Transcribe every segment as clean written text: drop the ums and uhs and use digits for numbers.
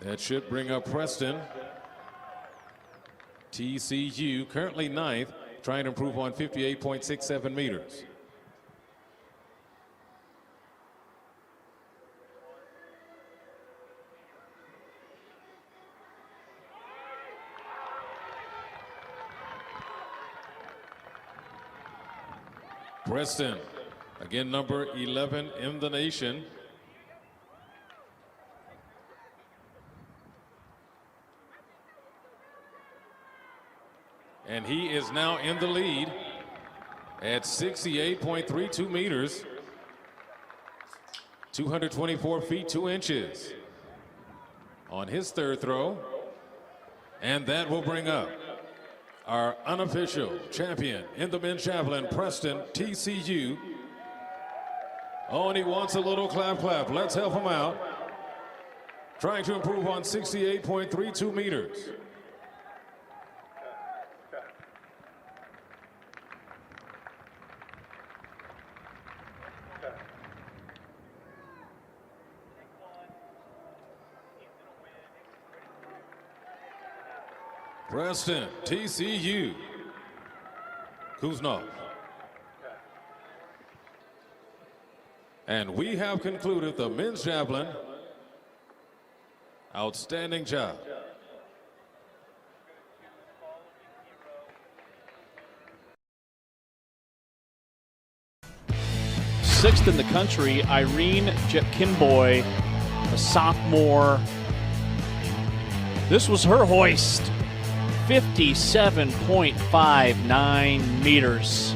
That should bring up Preston. TCU currently 9th, trying to improve on 58.67 meters. Preston, again number 11 in the nation. And he is now in the lead at 68.32 meters, 224 feet 2 inches on his third throw. And that will bring up our unofficial champion in the men's javelin, Preston, TCU. Oh, and he wants a little clap, clap. Let's help him out. Trying to improve on 68.32 meters. Preston, TCU. Kuznov. And we have concluded the men's javelin. Outstanding job. Sixth in the country, Irene Jepkinboy, a sophomore. This was her hoist. 57.59 meters.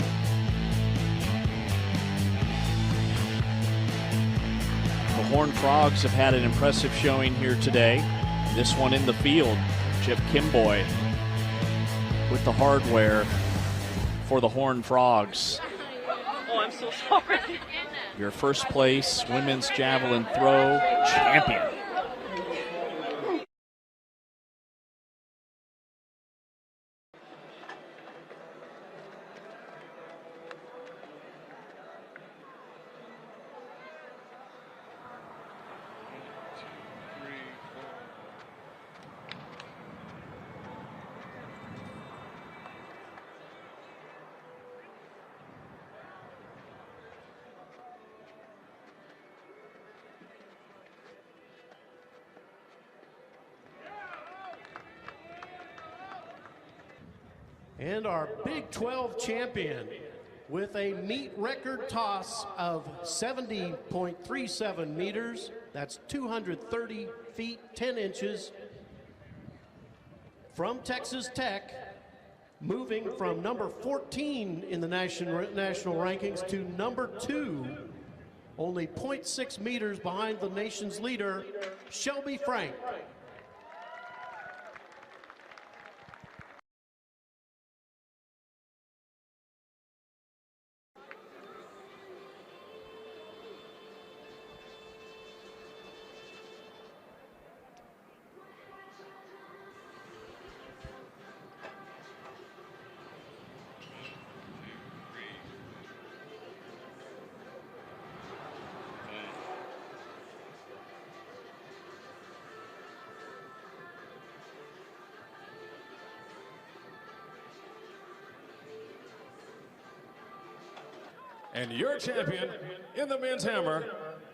The Horned Frogs have had an impressive showing here today. This one in the field, Chip Kimboy with the hardware for the Horned Frogs. Oh, I'm so sorry. Your first place women's javelin throw champion. And our Big 12 champion with a meet record toss of 70.37 meters. That's 230 feet 10 inches. From Texas Tech, moving from number 14 in the national rankings to number 2, only 0.6 meters behind the nation's leader, Shelby Frank. And your champion in the men's hammer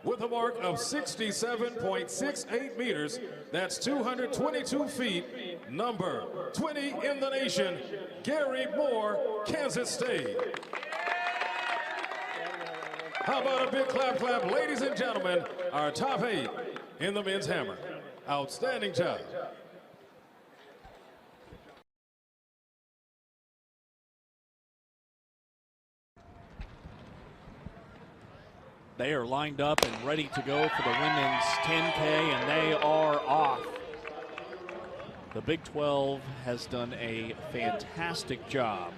with a mark of 67.68 meters, that's 222 feet, number 20 in the nation, Gary Moore, Kansas State. How about a big clap, clap, ladies and gentlemen, our top 8 in the men's hammer. Outstanding job. They are lined up and ready to go for the women's 10K, and they are off. The Big 12 has done a fantastic job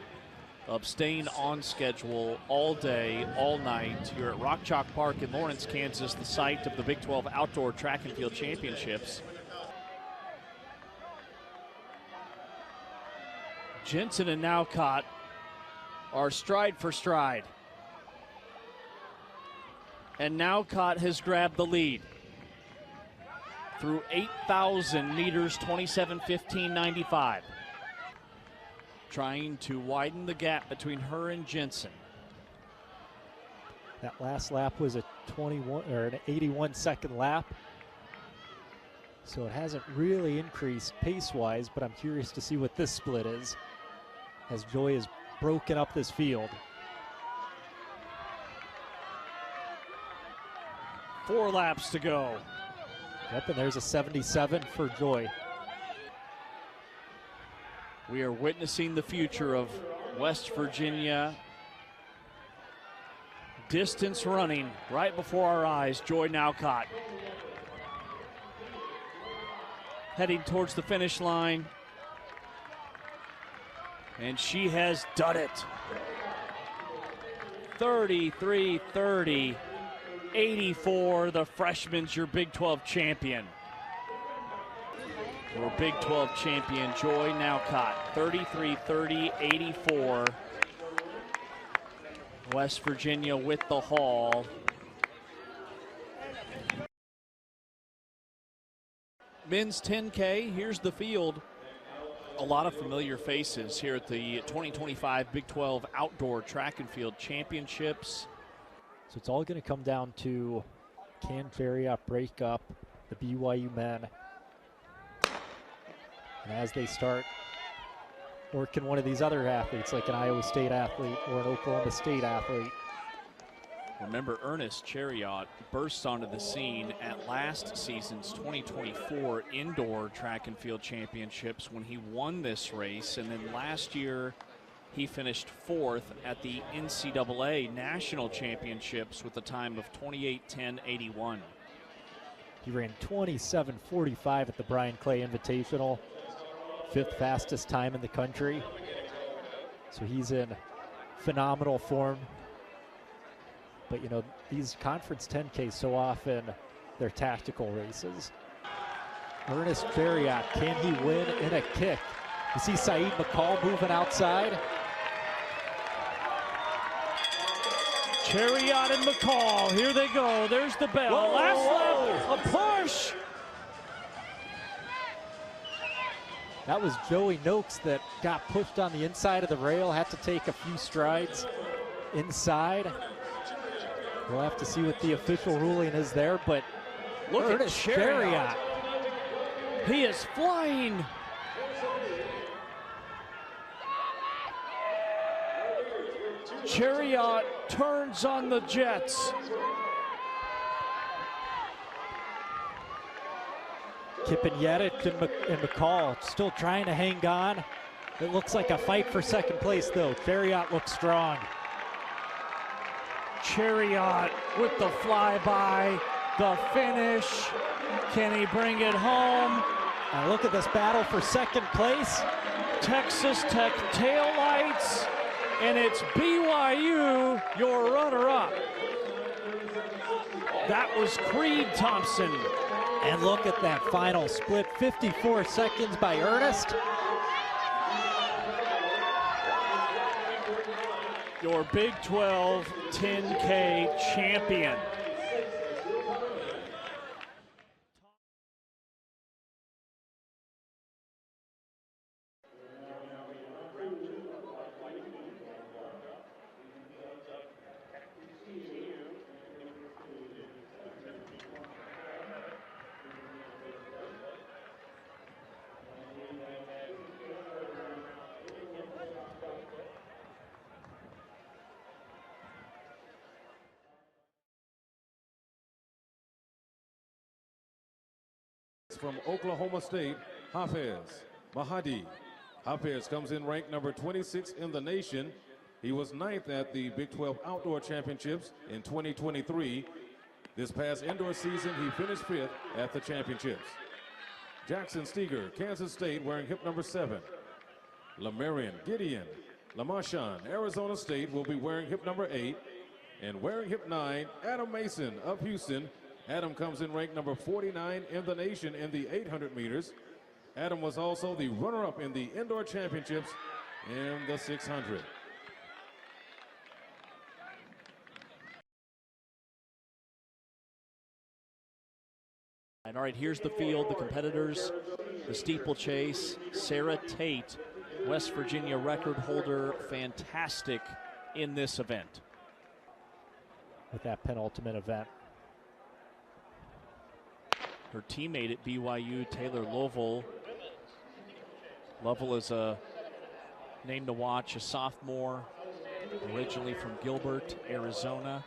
of staying on schedule all day, all night here at Rock Chalk Park in Lawrence, Kansas, the site of the Big 12 Outdoor Track and Field Championships. Jensen and Naucott are stride for stride. And Naucott has grabbed the lead. through 8,000 meters, 27:15.95. Trying to widen the gap between her and Jensen. That last lap was a 21 or an 81-second lap. So it hasn't really increased pace-wise, but I'm curious to see what this split is as Joy has broken up this field. 4 laps to go. Yep, and there's a 77 for Joy. We are witnessing the future of West Virginia distance running right before our eyes. Joy Nowcott heading towards the finish line, and she has done it. 33:30, 84. The freshman's your Big 12 champion. Your Big 12 champion, Joy Nowcott, 33:30, 84. West Virginia with the haul. Men's 10K, here's the field. A lot of familiar faces here at the 2025 Big 12 Outdoor Track and Field Championships. So it's all going to come down to, can Fariat break up the BYU men? And as they start, or can one of these other athletes, like an Iowa State athlete or an Oklahoma State athlete? Remember, Ernest Chariot burst onto the scene at last season's 2024 Indoor Track and Field Championships when he won this race, and then last year he finished 4th at the NCAA National Championships with a time of 28:10.81. He ran 27:45 at the Brian Clay Invitational, 5th fastest time in the country. So he's in phenomenal form. But you know, these conference 10Ks so often, they're tactical races. Ernest Chariot, can he win in a kick? You see Saeed McCall moving outside. Chariot and McCall, here they go. There's the bell. Whoa, last lap, a push. That was Joey Noakes that got pushed on the inside of the rail, had to take a few strides inside. We'll have to see what the official ruling is there, but look at Chariot. He is flying. Chariot turns on the jets. Kipin-Yetic and McCall still trying to hang on. It looks like a fight for second place, though. Chariot looks strong. Chariot with the flyby, the finish. Can he bring it home? And look at this battle for second place. Texas Tech taillights, and it's BYU, your runner-up. That was Creed Thompson. And look at that final split, 54 seconds by Ernest. Your Big 12 10K champion. From Oklahoma State, Hafez Mahadi. Hafez comes in ranked number 26 in the nation. He was 9th at the Big 12 Outdoor Championships in 2023. This past indoor season, he finished 5th at the championships. Jackson Steger, Kansas State, wearing hip number 7. Lamarian Gideon Lamachan, Arizona State, will be wearing hip number 8. And wearing hip 9, Adam Mason of Houston. Adam comes in rank number 49 in the nation in the 800 meters. Adam was also the runner-up in the indoor championships in the 600. And all right, here's the field, the competitors, the steeplechase. Sarah Tate, West Virginia record holder, fantastic in this event. With that penultimate event. Her teammate at BYU, Taylor Lovell. Lovell is a name to watch, a sophomore, originally from Gilbert, Arizona.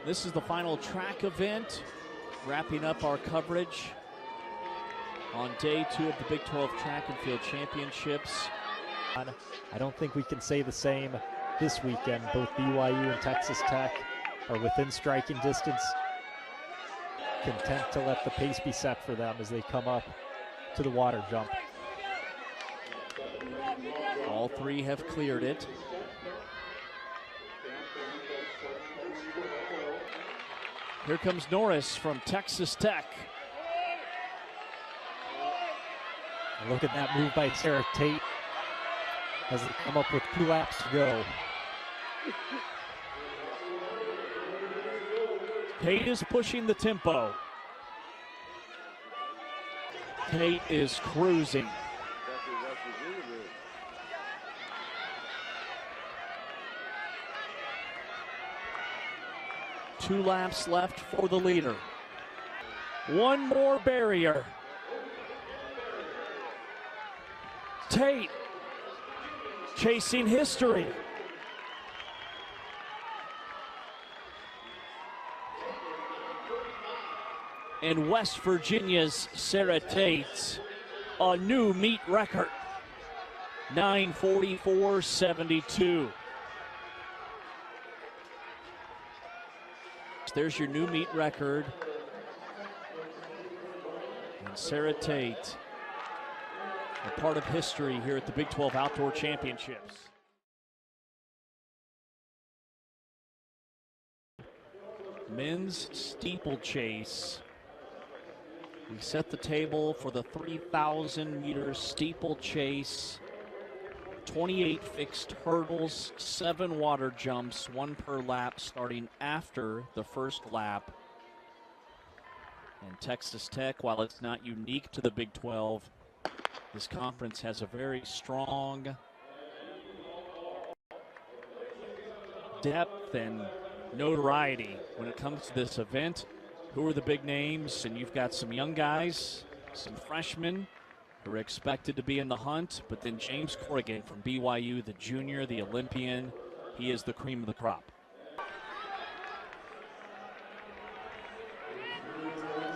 This is the final track event, wrapping up our coverage on day 2 of the Big 12 Track and Field Championships. I don't think we can say the same this weekend. Both BYU and Texas Tech are within striking distance. Content to let the pace be set for them as they come up to the water jump. All 3 have cleared it. Here comes Norris from Texas Tech. Look at that move by Sarah Tate as they come up with 2 laps to go. Tate is pushing the tempo. Tate is cruising. Two laps left for the leader. One more barrier. Tate chasing history. And West Virginia's Sarah Tate, a new meet record, 9:44.72. There's your new meet record. And Sarah Tate, a part of history here at the Big 12 Outdoor Championships. Men's steeplechase. We set the table for the 3,000 meter steeplechase. 28 fixed hurdles, 7 water jumps, 1 per lap starting after the first lap. And Texas Tech, while it's not unique to the Big 12, this conference has a very strong depth and notoriety when it comes to this event. Who are the big names? And you've got some young guys, some freshmen who are expected to be in the hunt, but then James Corrigan from BYU, the junior, the Olympian, he is the cream of the crop.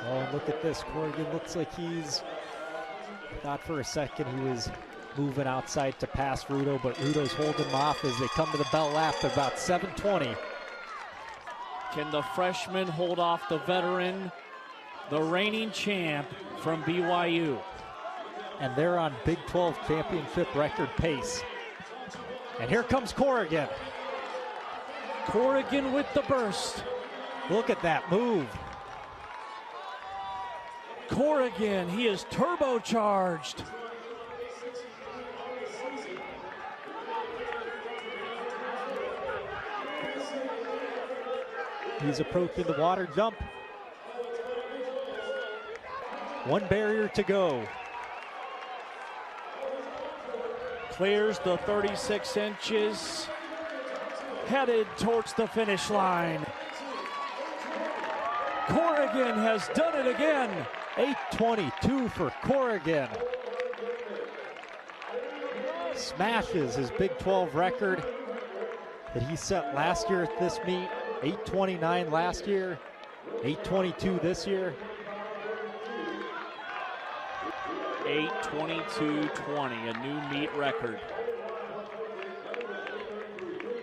Oh, look at this. Corrigan looks like thought for a second he was moving outside to pass Rudo, but Rudo's holding him off as they come to the bell lap at about 7:20. Can the freshman hold off the veteran, the reigning champ from BYU? And they're on Big 12 championship record pace. And here comes Corrigan. Corrigan with the burst. Look at that move. Corrigan, he is turbocharged. He's approaching the water jump. 1 barrier to go. Clears the 36 inches. Headed towards the finish line. Corrigan has done it again. 8:22 for Corrigan. Smashes his Big 12 record that he set last year at this meet. 8:29 last year, 8:22 this year. 8:22.20, a new meet record.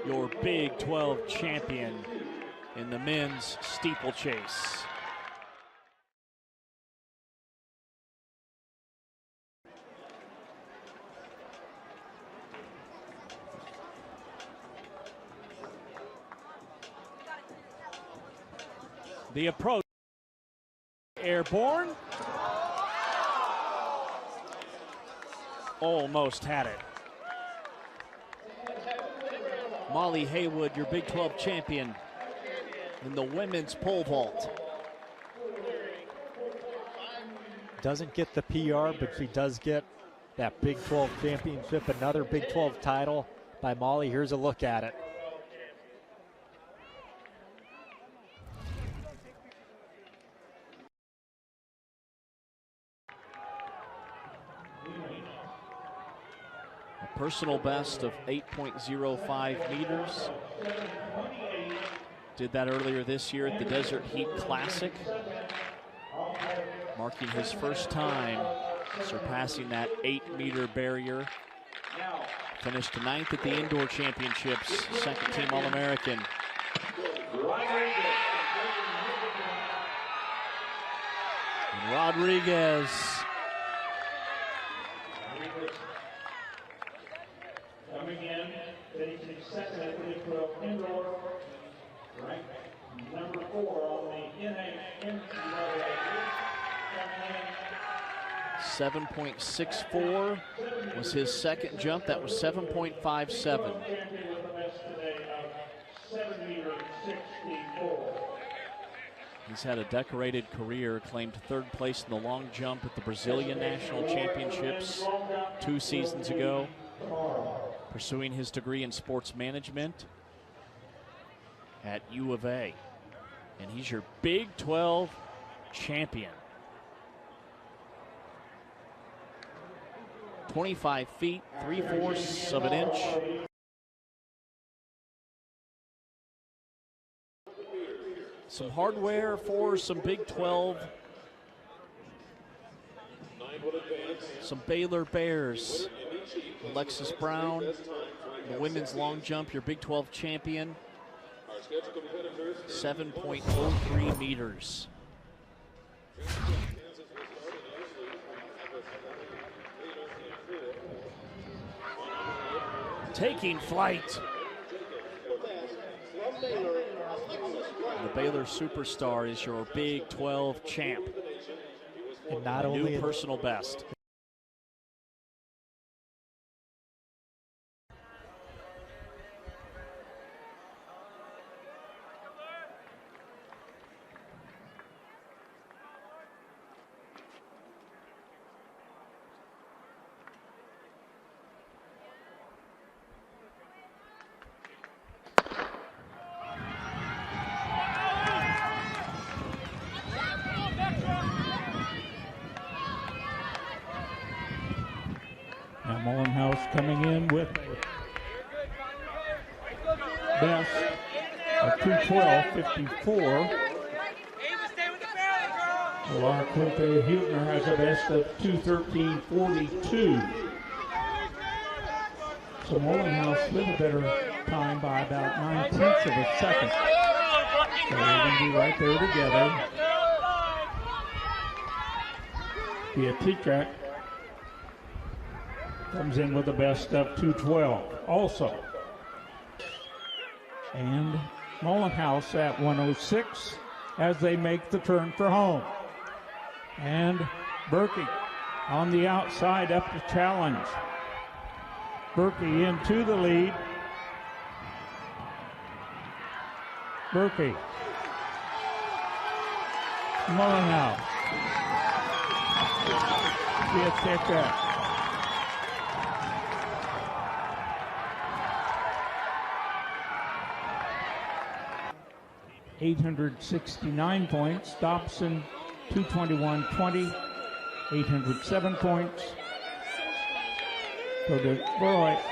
Your Big 12 champion in the men's steeplechase. The approach, airborne. Almost had it. Molly Haywood, your Big 12 champion in the women's pole vault. Doesn't get the PR, but she does get that Big 12 championship, another Big 12 title by Molly. Here's a look at it. A personal best of 8.05 meters. Did that earlier this year at the Desert Heat Classic, marking his first time surpassing that 8-meter barrier. Finished 9th at the Indoor Championships, second team All-American. And Rodriguez. Coming in, finishing second at the 12 Indoor, ranked number 4 on the NCAA. 7.64 was his second jump. That was 7.57. He's had a decorated career, claimed third place in the long jump at the Brazilian National Championships 2 seasons ago, pursuing his degree in sports management at U of A. And he's your Big 12 champion. 25 feet, 3/4 of an inch. Some hardware for some Big 12. Some Baylor Bears. Alexis Brown, the women's long jump, your Big 12 champion. 7.03 meters. Taking flight. The Baylor superstar is your Big 12 champ. And not a only new personal best. Coming in with best of 2:12.54. Laura Quinte Hubner has a best of 2:13.42. So Mullenhouse with a better time by about 9/10 of a second. So they're going to be right there together. Beatrice comes in with the best of 2:12 also. And Mullenhouse at 1:06 as they make the turn for home. And Berkey on the outside up to challenge. Berkey into the lead. Berkey. Mullenhouse. Beatrice. 869 points. Dobson, 221.20, 807 points. So the Frilot,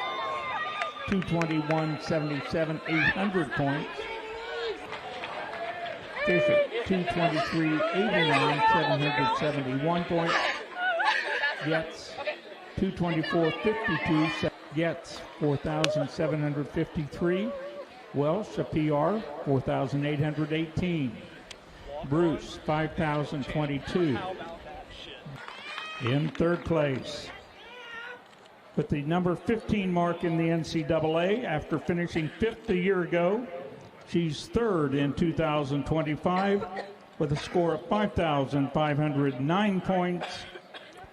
221.77, 800 points. Fisher, 223.89, 771 points. Getz, 224.52, Getz, 4,753. Welsh, a PR, 4,818. Bruce, 5,022. In third place. With the number 15 mark in the NCAA after finishing 5th a year ago. She's third in 2025 with a score of 5,509 points.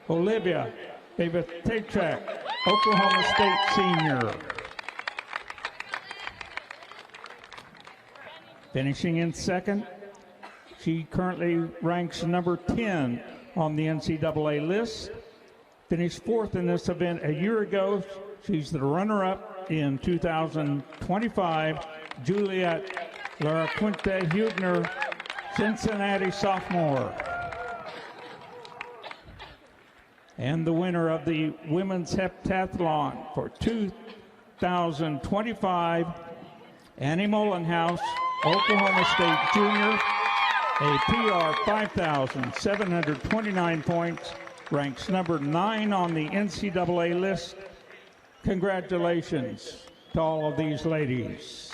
Olivia Bevetechek, Oklahoma State senior. Finishing in second, she currently ranks number 10 on the NCAA list. Finished fourth in this event a year ago. She's the runner-up in 2025, Juliet Laraquinte Hubner, Cincinnati sophomore. And the winner of the women's heptathlon for 2025, Annie Mullenhouse, Oklahoma State junior, a PR 5,729 points, ranks number 9 on the NCAA list. Congratulations to all of these ladies.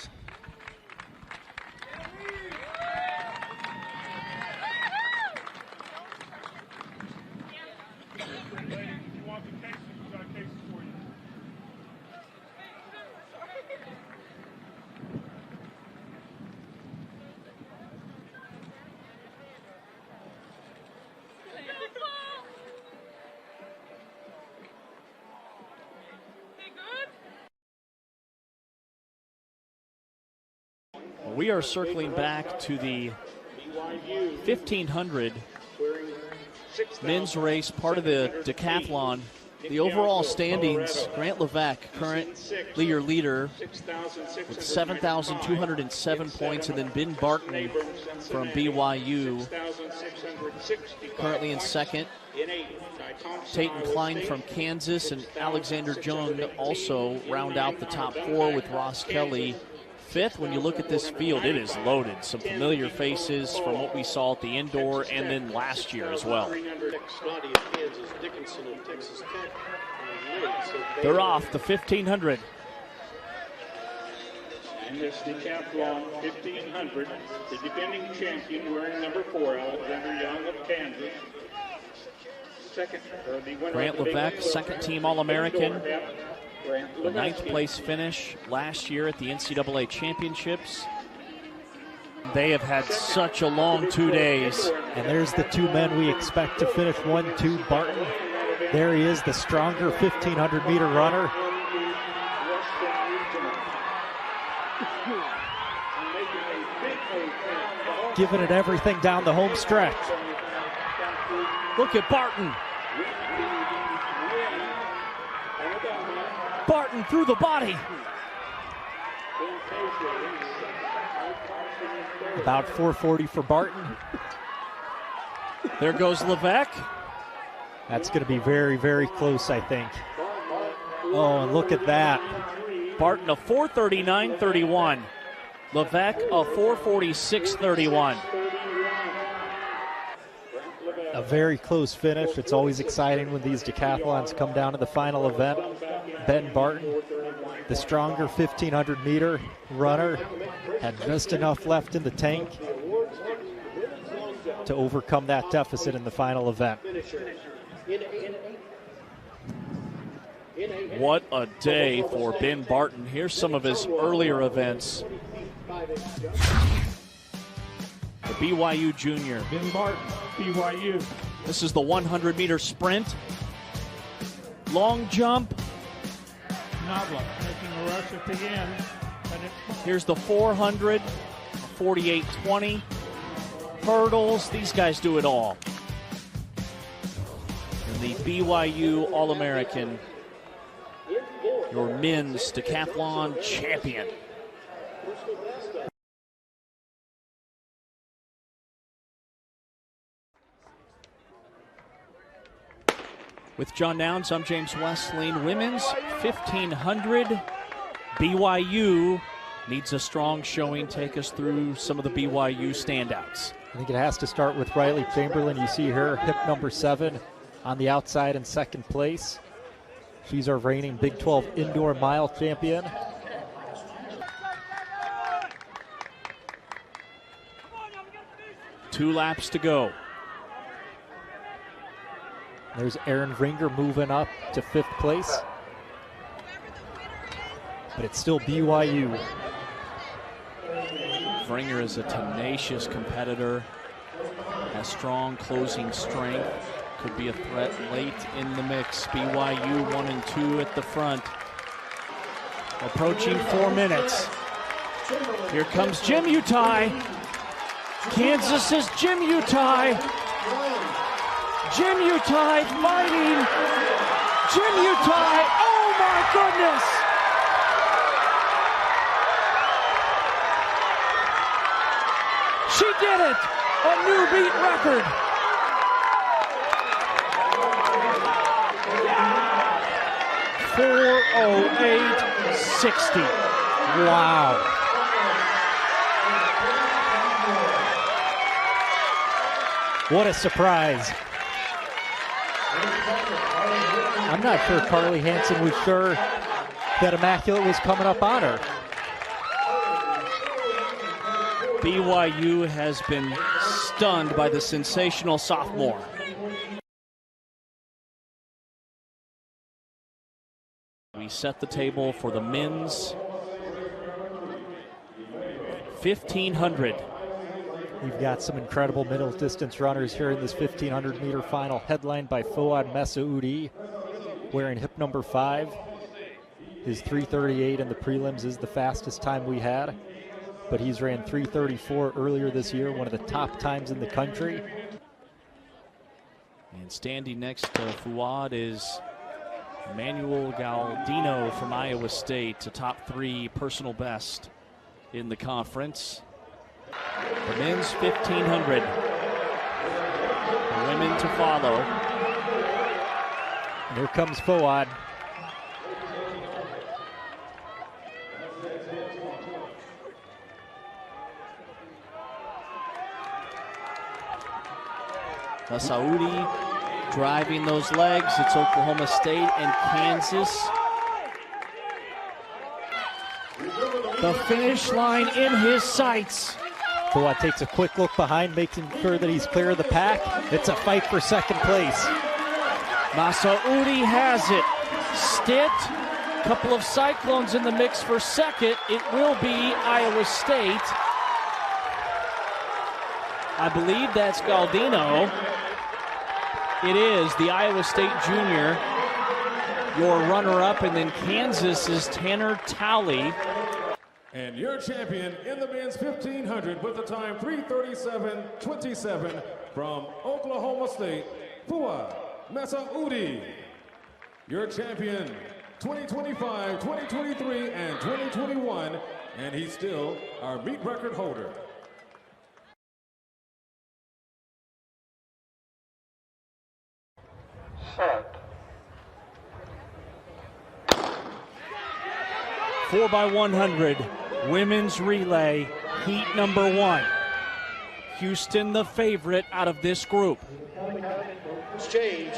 We are circling back to the 1500 men's race, part of the decathlon. The overall standings, Grant Levesque, currently your leader with 7,207 points, and then Ben Barton from BYU, currently in second. Tayton Klein from Kansas and Alexander Jung also round out the top 4 with Ross Kelly fifth. When you look at this field, it is loaded. Some familiar faces from what we saw at the indoor and then last year as well. They're off the 1500. In this decathlon 1500, the defending champion wearing number 4, Alexander Young of Kansas. Grant Levesque, second team All-American. A 9th place finish last year at the NCAA Championships. They have had such a long 2 days. And there's the 2 men we expect to finish 1-2. Barton, there he is, the stronger 1,500-meter runner. Giving it everything down the home stretch. Look at Barton. Barton through the body. About 4:40 for Barton. There goes Levesque. That's going to be very, very close, I think. Oh, and look at that. Barton a 4:39.31. Levesque a 4:46.31. A very close finish. It's always exciting when these decathlons come down to the final event. Ben Barton, the stronger 1,500-meter runner, had just enough left in the tank to overcome that deficit in the final event. What a day for Ben Barton. Here's some of his earlier events. The BYU junior. Ben Barton, BYU. This is the 100-meter sprint. Long jump. Navla making a rush at the end. Here's the 400, 48.20. Hurdles, these guys do it all. And the BYU All-American, your men's decathlon champion. With John Downs, I'm James Westling. Women's 1500. BYU needs a strong showing. Take us through some of the BYU standouts. I think it has to start with Riley Chamberlain. You see her, hip number 7 on the outside in second place. She's our reigning Big 12 indoor mile champion. Two laps to go. There's Erin Ringer moving up to 5th place. But it's still BYU. Ringer is a tenacious competitor, has strong closing strength, could be a threat late in the mix. BYU 1 and 2 at the front. Approaching 4 minutes. Here comes Jim Utai. Kansas's Jim Utai. Jamutide fighting. Jamutide, oh my goodness. She did it, a new beat record. .408.60. Wow. What a surprise. I'm not sure Carly Hansen was sure that Immaculate was coming up on her. BYU has been stunned by the sensational sophomore. We set the table for the men's 1500. We've got some incredible middle distance runners here in this 1500 meter final, headlined by Fouad Messaoudi, wearing hip number 5. His 3:38 in the prelims is the fastest time we had, but he's ran 3:34 earlier this year, one of the top times in the country. And standing next to Fouad is Manuel Galdino from Iowa State, a top 3 personal best in the conference. The men's 1500. The women to follow. And here comes Fouad. Messaoudi driving those legs. It's Oklahoma State and Kansas. The finish line in his sights. Fouad takes a quick look behind, making sure that he's clear of the pack. It's a fight for second place. Messaoudi has it. Stitt, couple of Cyclones in the mix for second. It will be Iowa State. I believe that's Galdino. It is the Iowa State junior, your runner-up, and then Kansas is Tanner Talley. And your champion in the men's 1500 with the time 3:37.27 from Oklahoma State, Fouad Messaoudi. Your champion 2025, 2023, and 2021, and he's still our meet record holder. Set. 4x100 women's relay, heat number 1. Houston the favorite out of this group. Exchange.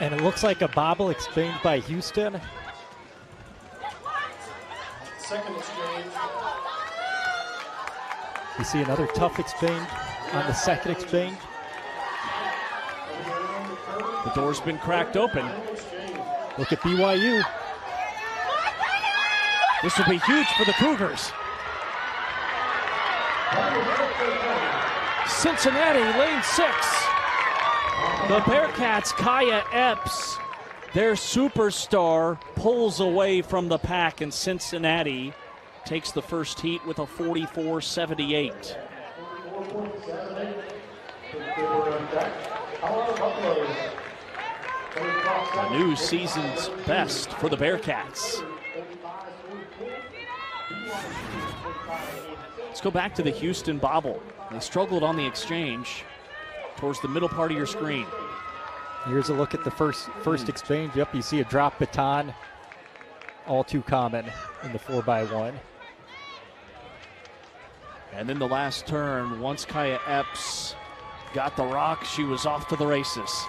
And it looks like a bobble exchange by Houston. Second exchange. You see another tough exchange on the second exchange. The door's been cracked open. Look at BYU. This will be huge for the Cougars. Cincinnati, lane 6. The Bearcats, Kaya Epps, their superstar, pulls away from the pack, and Cincinnati takes the first heat with a 44.78. A new season's best for the Bearcats. Let's go back to the Houston bobble. They struggled on the exchange towards the middle part of your screen. Here's a look at the first exchange. Yep, you see a drop baton. All too common in the 4x1. And then the last turn, once Kaya Epps got the rock, she was off to the races.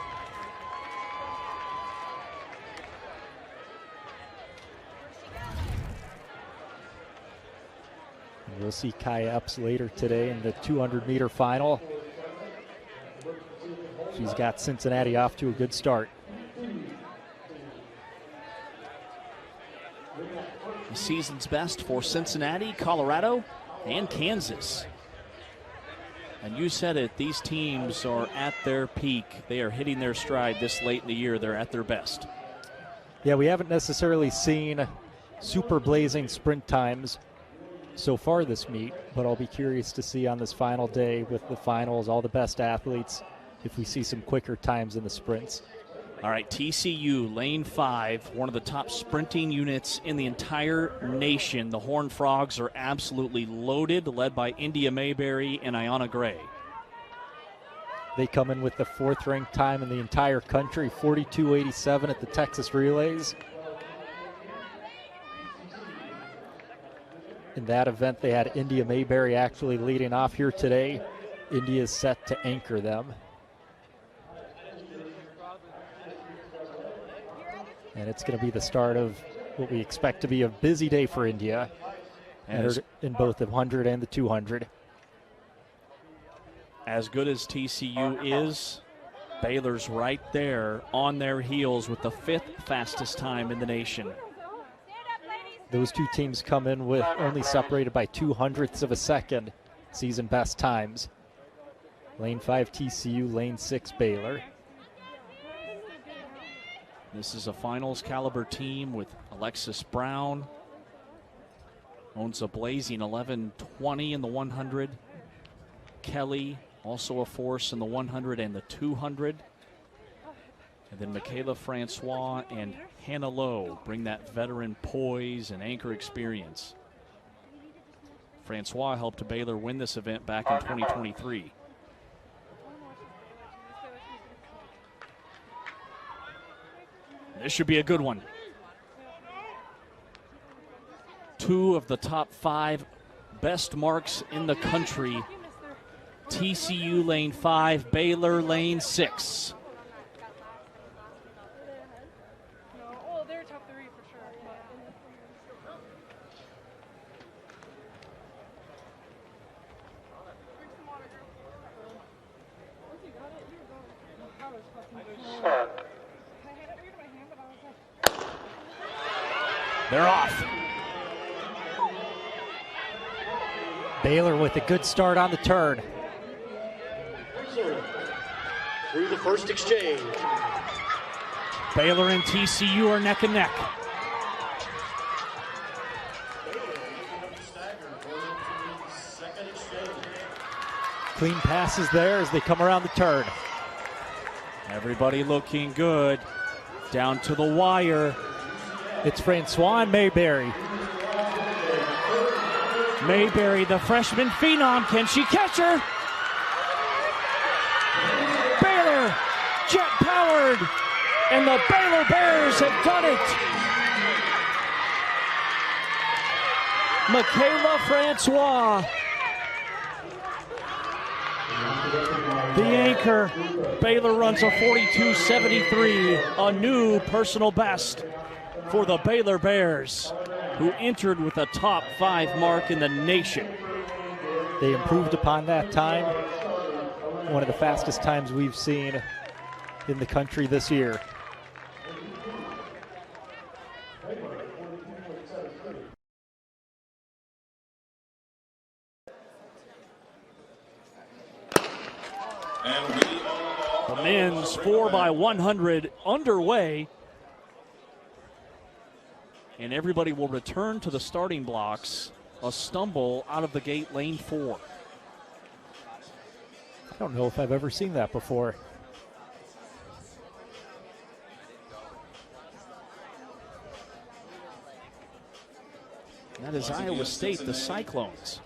We'll see Kaya Epps later today in the 200-meter final. She's got Cincinnati off to a good start. The season's best for Cincinnati, Colorado, and Kansas. And you said it, these teams are at their peak. They are hitting their stride this late in the year. They're at their best. Yeah, we haven't necessarily seen super blazing sprint times so far this meet, but I'll be curious to see on this final day with the finals, all the best athletes, if we see some quicker times in the sprints. All right, TCU, lane 5, one of the top sprinting units in the entire nation. The Horned Frogs are absolutely loaded, led by India Mayberry and Ayanna Gray. They come in with the 4th ranked time in the entire country, 42.87 at the Texas Relays. In that event, they had India Mayberry actually leading off here today. India is set to anchor them. And it's going to be the start of what we expect to be a busy day for India in both the 100 and the 200. As good as TCU is, Baylor's right there on their heels with the 5th fastest time in the nation. Those two teams come in with only separated by 0.02 of a second season best times. Lane 5 TCU, lane 6 Baylor. This is a finals caliber team with Alexis Brown. Owns a blazing 11:20 in the 100. Kelly, also a force in the 100 and the 200. And then Michaela Francois and Hannah Lowe bring that veteran poise and anchor experience. Francois helped Baylor win this event back in 2023. This should be a good one. 2 of the top 5 best marks in the country. TCU lane 5, Baylor lane 6. Oh, they're top 3 for sure. They're off. Baylor with a good start on the turn. Through the first exchange. Baylor and TCU are neck and neck. Clean passes there as they come around the turn. Everybody looking good. Down to the wire. It's Francois and Mayberry. Mayberry, the freshman phenom. Can she catch her? Baylor, jet-powered, and the Baylor Bears have done it. Michaela Francois, the anchor. Baylor runs a 42.73, a new personal best for the Baylor Bears, who entered with a top 5 mark in the nation. They improved upon that time. One of the fastest times we've seen in the country this year. The men's 4x100 underway. And everybody will return to the starting blocks. A stumble out of the gate, lane 4. I don't know if I've ever seen that before. That is Iowa State, the Cyclones.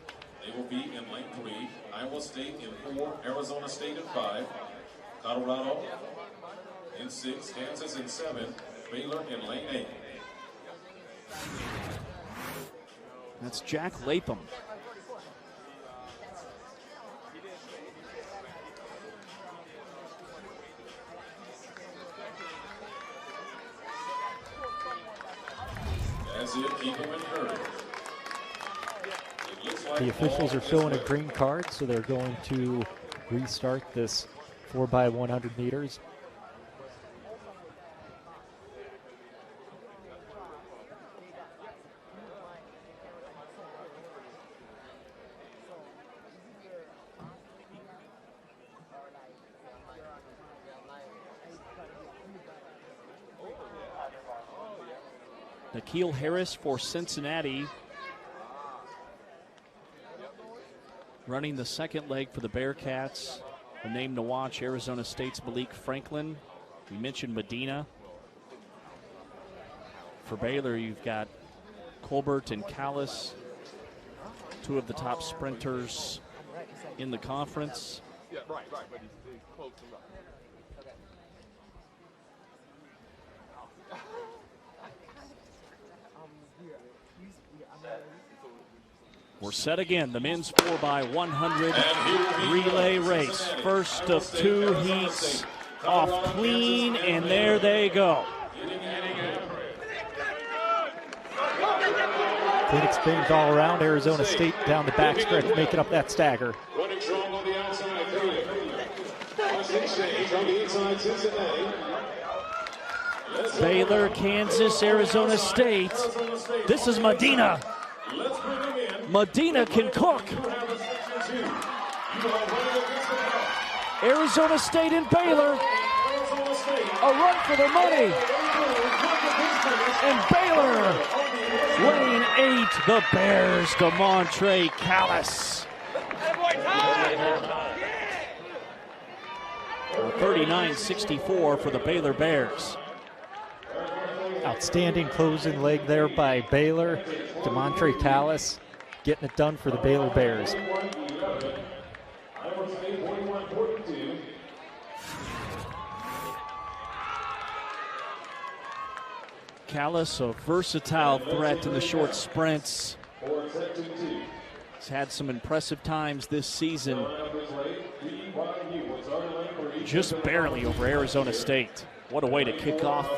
They will be in lane 3, Iowa State in 4, Arizona State in 5, Colorado in 6, Kansas in 7, Baylor in lane 8. That's Jack Latham. As if keep them encouraged. The officials are showing a green card, so they're going to restart this 4x100 meters. Nikhil Harris for Cincinnati Running the second leg for the Bearcats, the name to watch, Arizona State's Malik Franklin. We mentioned Medina. For Baylor, you've got Colbert and Callis, two of the top sprinters in the conference. Yeah, right, but he's close enough. We're set again. The men's 4x100 relay race. First of two heats off clean, and there they go. Clean exchange all around. Arizona State down the backstretch, making up that stagger. Running strong on the outside, exchange on the inside, Cincinnati. Baylor, Kansas, Arizona State. This is Medina. Medina can cook. Arizona State and Baylor. A run for their money. And Baylor, lane 8, the Bears, DeMontre Callis. 39-64 for the Baylor Bears. Outstanding closing leg there by Baylor. DeMontre Callis getting it done for the Baylor Bears. Callis, a versatile threat in the short sprints. He's had some impressive times this season. Just barely over Arizona State. What a way to kick off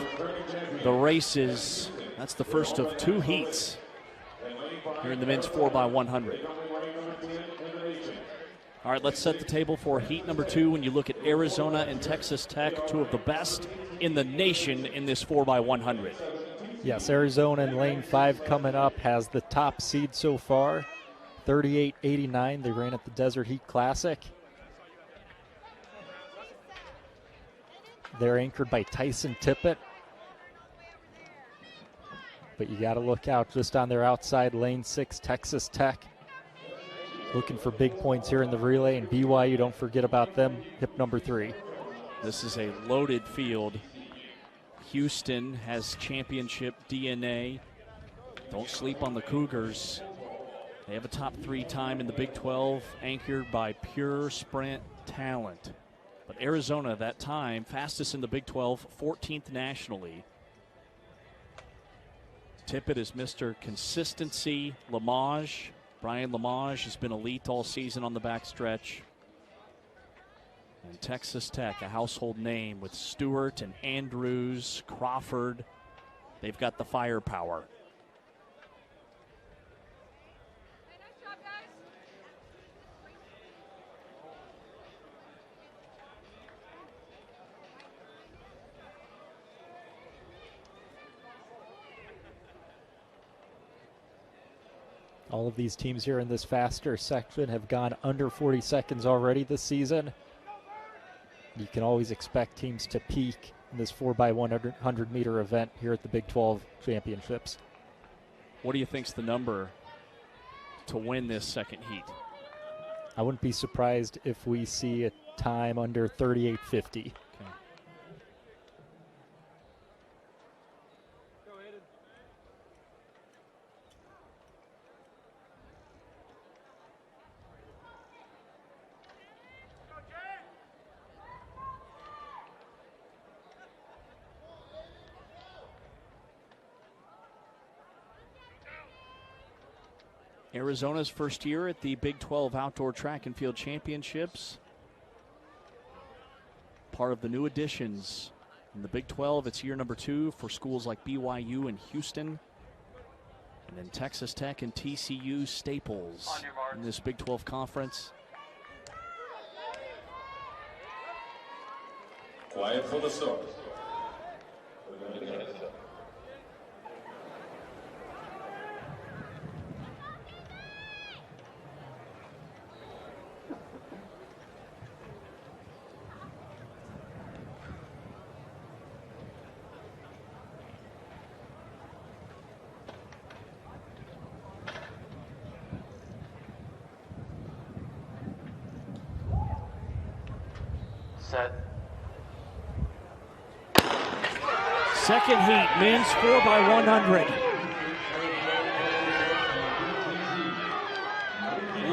the races. That's the first of two heats here in the men's 4x100. All right, let's set the table for heat number 2. When you look at Arizona and Texas Tech, two of the best in the nation in this 4x100. Yes, Arizona in lane 5 coming up has the top seed so far, 38-89. They ran at the Desert Heat Classic. They're anchored by Tyson Tippett. But you got to look out just on their outside, lane 6, Texas Tech. Looking for big points here in the relay, and BYU, don't forget about them, hip number 3. This is a loaded field. Houston has championship DNA. Don't sleep on the Cougars. They have a top 3 time in the Big 12, anchored by pure sprint talent. But Arizona, that time, fastest in the Big 12, 14th nationally. Tippett is Mr. Consistency. Lamage, Brian Lamage has been elite all season on the backstretch. And Texas Tech, a household name with Stewart and Andrews, Crawford. They've got the firepower. All of these teams here in this faster section have gone under 40 seconds already this season. You can always expect teams to peak in this 4x100 meter event here at the Big 12 Championships. What do you think's the number to win this second heat? I wouldn't be surprised if we see a time under 38:50. Arizona's first year at the Big 12 Outdoor Track and Field Championships. Part of the new additions in the Big 12. It's year number 2 for schools like BYU and Houston. And then Texas Tech and TCU staples in this Big 12 conference. Quiet for the start. Set. Second heat, men's 4x100.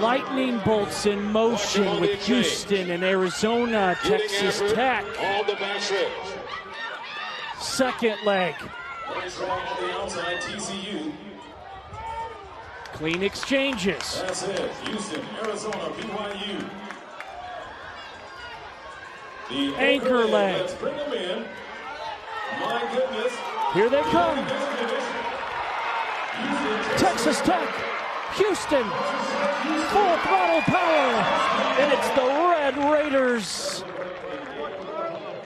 Lightning bolts in motion with Houston and Arizona, Texas Tech. On the back stretch. Second leg. On the outside, TCU. Clean exchanges. That's it. Houston, Arizona, BYU. The Anchor leg. Let's bring them in. My goodness. Here they come. Texas Tech, Houston, full throttle power, and it's the Red Raiders.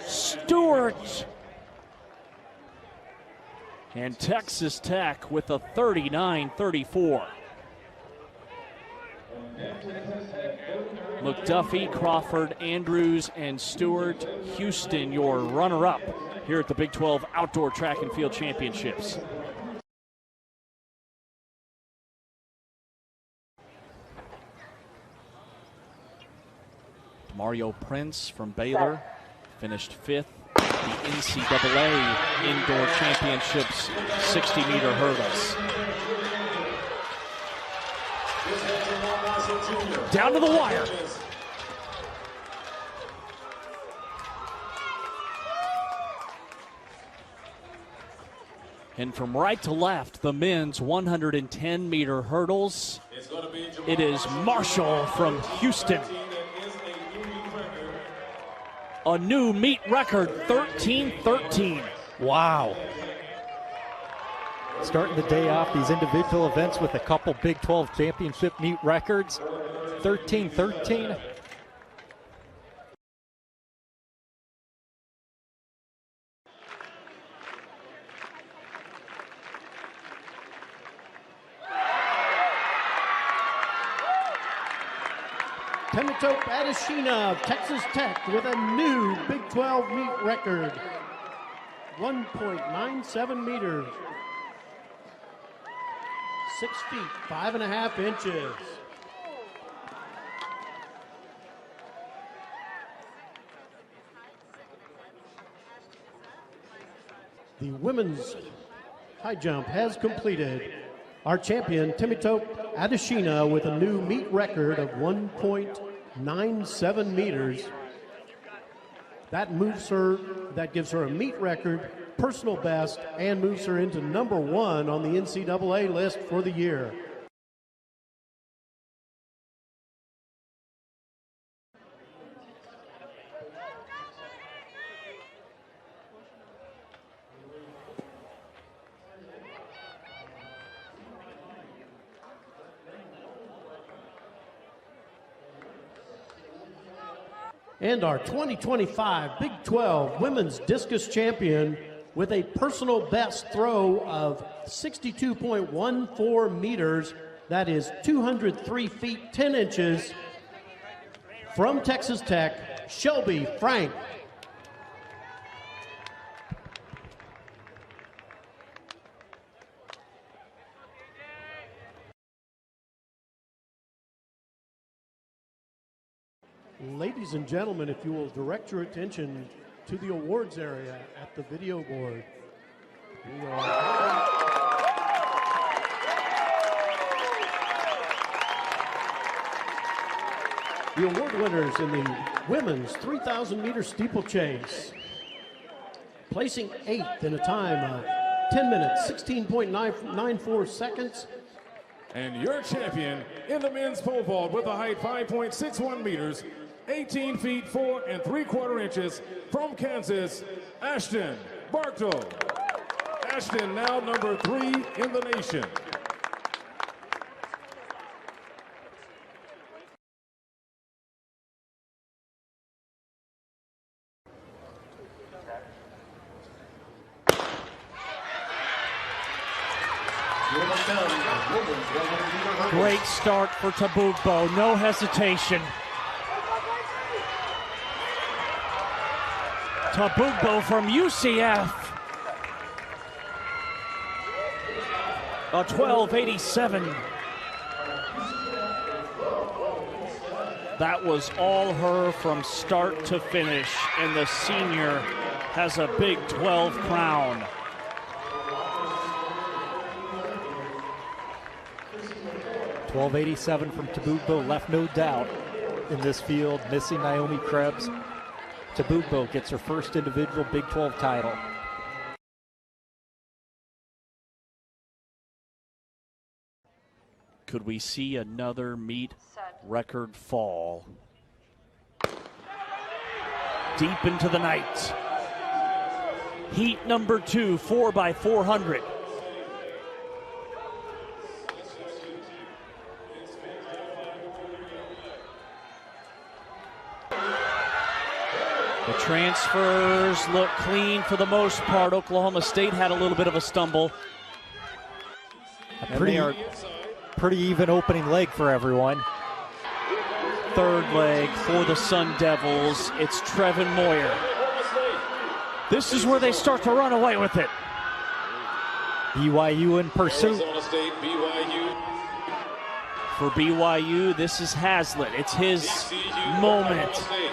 Stewart. And Texas Tech with a 39-34. McDuffie, Crawford, Andrews, and Stewart. Houston, your runner-up here at the Big 12 Outdoor Track and Field Championships. Mario Prince from Baylor finished 5th at the NCAA Indoor Championships 60-meter hurdles. Down to the wire. And from right to left, the men's 110-meter hurdles. It is Marshall from Houston. A new meet record, 13-13. Wow. Starting the day off, these individual events with a couple Big 12 championship meet records. 13-13. Dimitrios Adeshina of Texas Tech with a new Big 12 meet record. 1.97 meters. 6 feet, 5.5 inches. The women's high jump has completed. Our champion, Dimitrios Adeshina, with a new meet record of 1.97 meters. That gives her a meet record, personal best, and moves her into #1 on the NCAA list for the year. And our 2025 Big 12 Women's Discus Champion with a personal best throw of 62.14 meters. That is 203 feet 10 inches. From Texas Tech, Shelby Frank. Ladies and gentlemen, if you will direct your attention to the awards area at the video board. The award winners in the women's 3,000 meter steeplechase. Placing 8th in a time of 10 minutes, 16.94 seconds. And your champion in the men's pole vault with a height 5.61 meters, 18 feet 4 3/4 inches, from Kansas, Ashton Barkdull. Ashton now #3 in the nation. Great start for Tabugbo, no hesitation. Tabugbo from UCF. A 12.87. That was all her from start to finish, and the senior has a Big 12 crown. .1287 from Tabugbo, left no doubt in this field, missing Naomi Krebs. Tabugbo gets her first individual Big 12 title. Could we see another meet record fall? Deep into the night. Heat number 2, 4x400. The transfers look clean for the most part. Oklahoma State had a little bit of a stumble. Pretty even opening leg for everyone. Third leg for the Sun Devils. It's Trevin Moyer. This is where they start to run away with it. BYU in pursuit. Arizona State, BYU. For BYU, this is Hazlitt. It's his TCU, moment. Oklahoma State.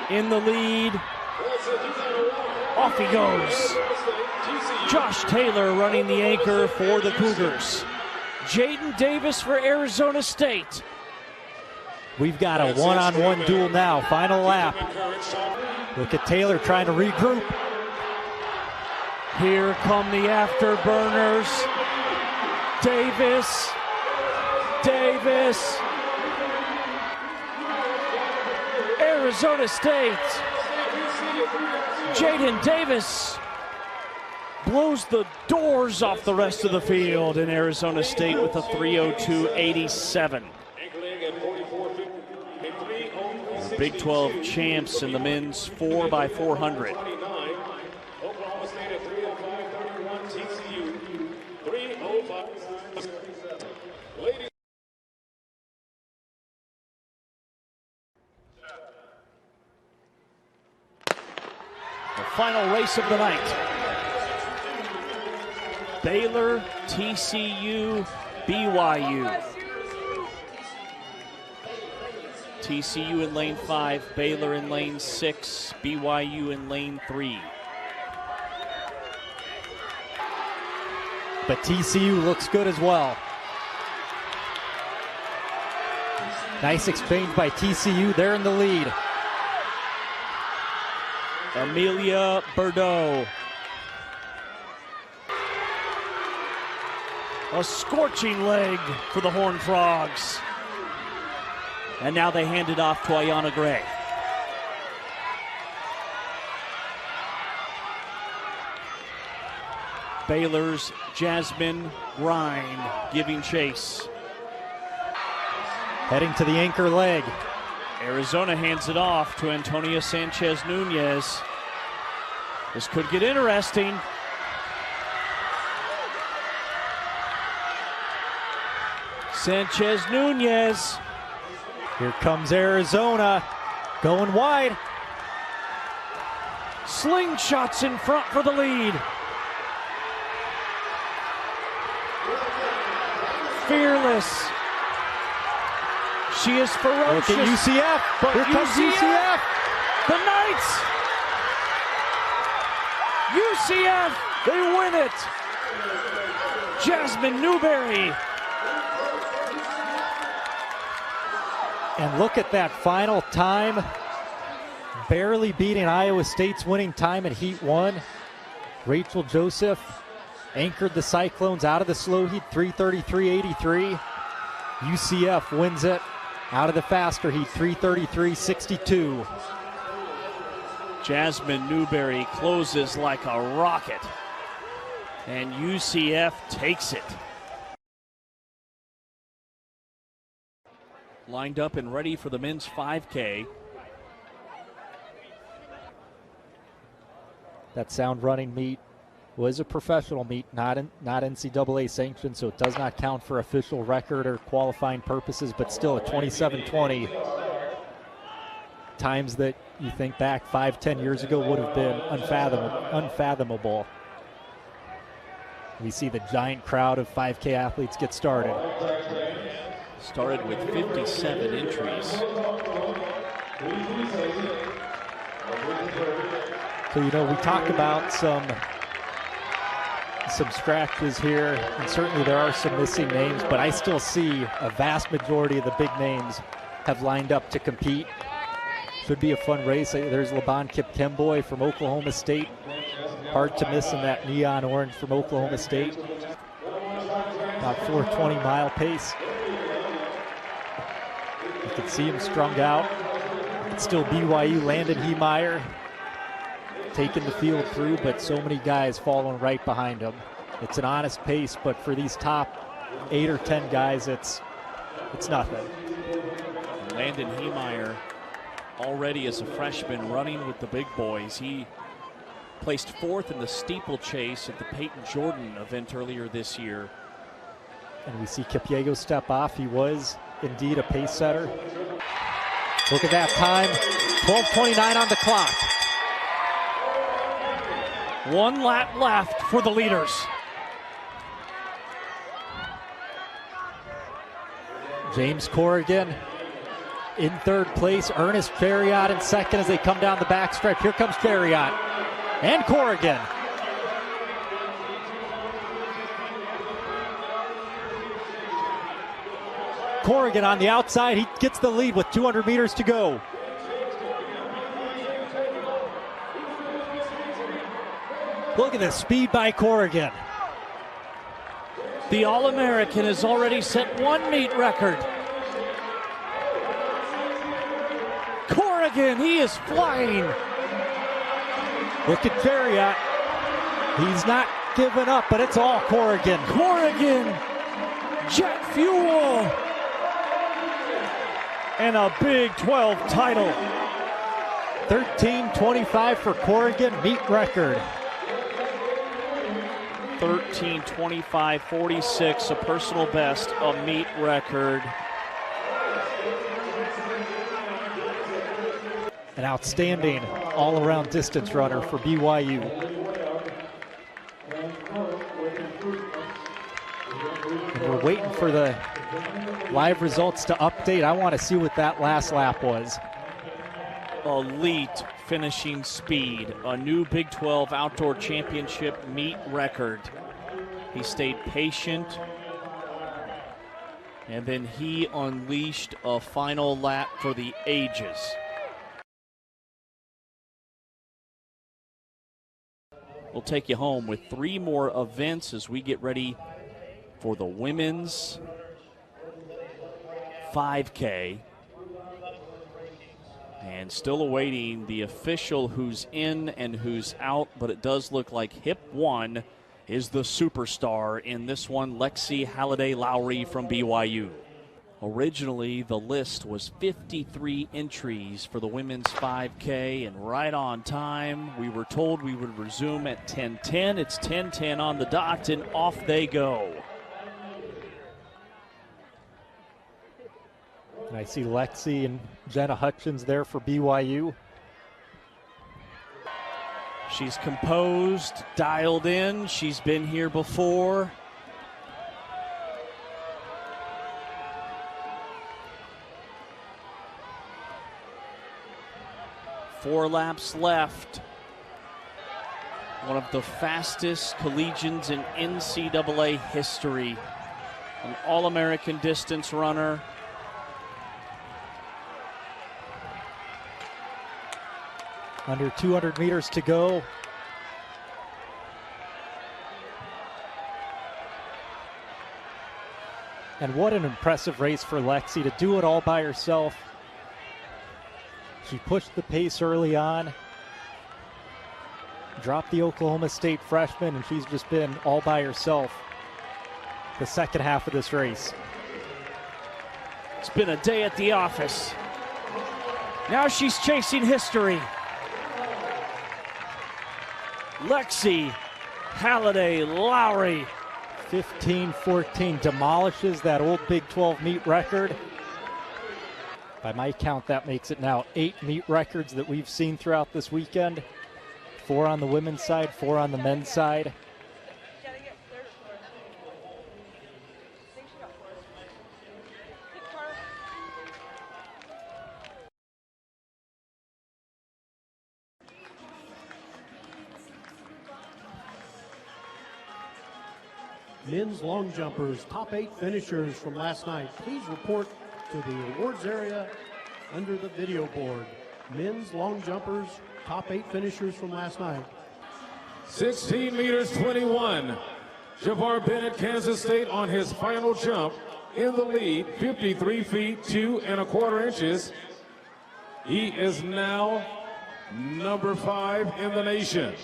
BYU in the lead. Off he goes. Josh Taylor running the anchor for the Cougars. Jaden Davis for Arizona State. We've got a one-on-one duel now. Final lap. Look at Taylor trying to regroup. Here come the afterburners. Davis. Arizona State. Jaden Davis blows the doors off the rest of the field in Arizona State with a 3:02.87. Big 12 champs in the men's 4x400. Oklahoma State at 3:05.31. TCU 3:05. Ladies. The final race of the night. Baylor, TCU, BYU. TCU in lane 5, Baylor in lane 6, BYU in lane 3. But TCU looks good as well. Nice exchange by TCU. They're in the lead. Amelia Bordeaux. A scorching leg for the Horned Frogs. And now they hand it off to Ayanna Gray. Baylor's Jasmine Grind giving chase. Heading to the anchor leg. Arizona hands it off to Antonia Sanchez Nunez. This could get interesting. Sanchez Nunez. Here comes Arizona, going wide. Slingshots in front for the lead. Fearless. She is ferocious. Look at UCF. But here comes UCF. The Knights. UCF, they win it. Jasmine Newberry. And look at that final time. Barely beating Iowa State's winning time at Heat 1. Rachel Joseph anchored the Cyclones out of the slow heat, 3:33.83. UCF wins it out of the faster heat, 3:33.62. Jasmine Newberry closes like a rocket, and UCF takes it. Lined up and ready for the men's 5K. That sound running meet was a professional meet, not NCAA sanctioned, so it does not count for official record or qualifying purposes, but still a 27:20. Times that you think back 5-10 years ago would have been unfathomable. We see the giant crowd of 5K athletes get started. Started with 57 entries. So, you know, we talked about some scratches here, and certainly there are some missing names, but I still see a vast majority of the big names have lined up to compete. Should be a fun race. There's Laban Kipkemboy from Oklahoma State. Hard to miss in that neon orange from Oklahoma State. About 4:20 pace. You can see him strung out. It's still BYU Landon Heemeyer taking the field through, but so many guys following right behind him. It's an honest pace, but for these top 8 or 10 guys, it's nothing. Landon Heemeyer, already as a freshman, running with the big boys. He placed 4th in the steeplechase at the Peyton Jordan event earlier this year. And we see Kipyego step off. He was indeed a pace setter. Look at that time, 12:29 on the clock. 1 lap left for the leaders. James Corrigan in 3rd place. Ernest Chariot in 2nd as they come down the backstretch. Here comes Chariot and Corrigan. Corrigan on the outside. He gets the lead with 200 meters to go. Look at the speed by Corrigan. The All-American has already set 1 meet record. Corrigan, he is flying. Look at Chariot. He's not giving up, but it's all Corrigan. Corrigan, jet fuel, and a Big 12 title. 13:25 for Corrigan, meet record. 13:25.46, a personal best, a meet record. An outstanding all-around distance runner for BYU. And we're waiting for the live results to update. I want to see what that last lap was. Elite finishing speed, a new Big 12 Outdoor Championship meet record. He stayed patient, and then he unleashed a final lap for the ages. We'll take you home with 3 more events as we get ready for the women's 5K. And still awaiting the official who's in and who's out, but it does look like hip 1 is the superstar in this one, Lexi Halliday-Lowry from BYU. Originally, the list was 53 entries for the women's 5K, and right on time. We were told we would resume at 10:10. It's 10:10 on the dot, and off they go. And I see Lexi and Jenna Hutchins there for BYU. She's composed, dialed in. She's been here before. Four laps left. One of the fastest collegians in NCAA history. An All-American distance runner. Under 200 meters to go. And what an impressive race for Lexi to do it all by herself. She pushed the pace early on, dropped the Oklahoma State freshman, and she's just been all by herself the second half of this race. It's been a day at the office. Now she's chasing history. Lexi Halliday-Lowry. 15:14 demolishes that old Big 12 meet record. By my count, that makes it now 8 meet records that we've seen throughout this weekend. 4 on the women's side, 4 on the men's side. men's long jumpers, top 8 finishers from last night. Please report to the awards area under the video board. Men's long jumpers, top 8 finishers from last night. 16 meters 21. Jhavor Bennett, Kansas State, on his final jump in the lead, 53 feet 2 1/4 inches. He is now number 5 in the nation.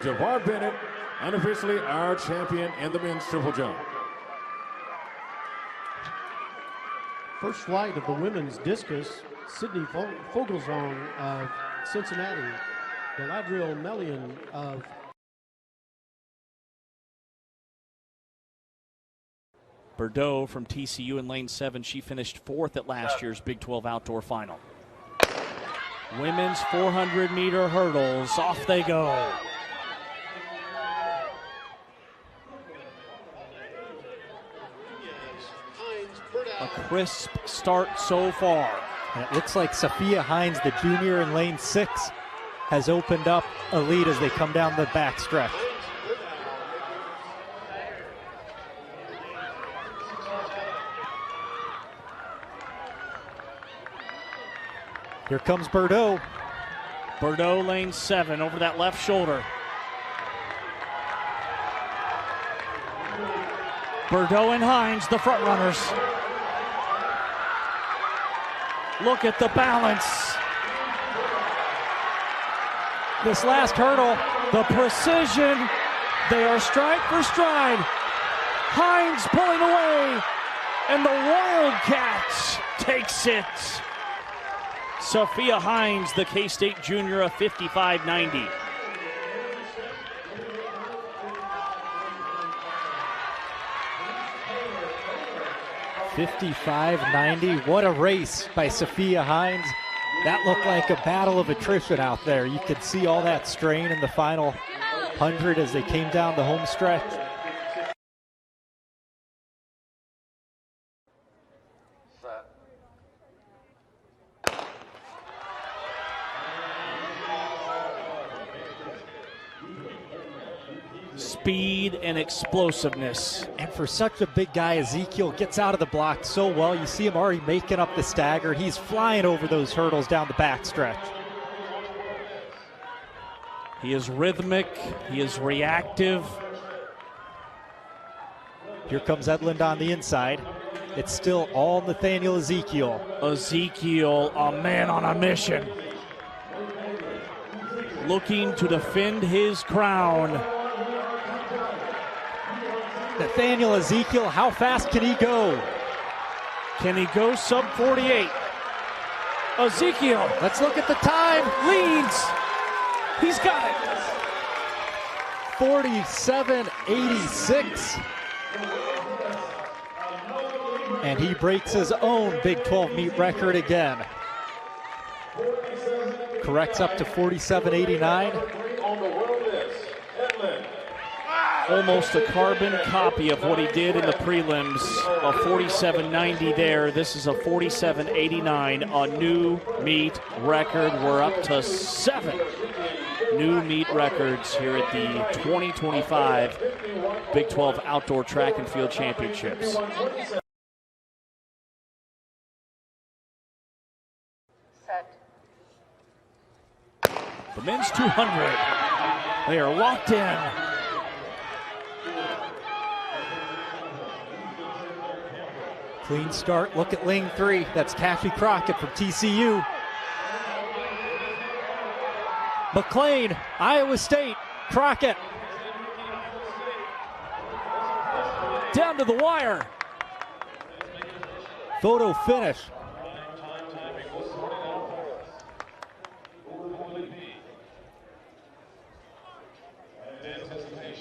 Jhavor Bennett, unofficially our champion in the men's triple jump. First flight of the women's discus, Sydney Fogelzong of Cincinnati, Galadriel Melian of Barkdull from TCU in lane 7. She finished 4th at last year's Big 12 outdoor final. Women's 400-meter hurdles. Off they go. A crisp start so far. And it looks like Sophia Hines, the junior in lane 6, has opened up a lead as they come down the backstretch. Here comes Barkdull. Barkdull lane 7 over that left shoulder. Barkdull and Hines, the front runners. Look at the balance. This last hurdle, the precision. They are stride for stride. Hines pulling away, and the Wildcat takes it. Sophia Hines, the K-State junior, a 55.90. $55.90. What a race by Sophia Hines. That looked like a battle of attrition out there. You could see all that strain in the final 100 as they came down the home stretch. Speed and explosiveness. And for such a big guy, Ezekiel gets out of the block so well. You see him already making up the stagger. He's flying over those hurdles down the backstretch. He is rhythmic. He is reactive. Here comes Edlund on the inside. It's still all Nathaniel Ezekiel. Ezekiel, a man on a mission. Looking to defend his crown. Nathaniel Ezekiel, how fast can he go? Can he go sub 48? Ezekiel. Let's look at the time. Leads. He's got it. 47.86. And he breaks his own Big 12 meet record again. Corrects up to 47.89. Almost a carbon copy of what he did in the prelims, a 47.90 there. This is a 47.89, a new meet record. We're up to 7 new meet records here at the 2025 Big 12 Outdoor Track and Field Championships. The men's 200, they are locked in. Clean start. Look at lane 3. That's Kashie Crockett from TCU. McLean, Iowa State. Crockett. Down to the wire. Photo finish.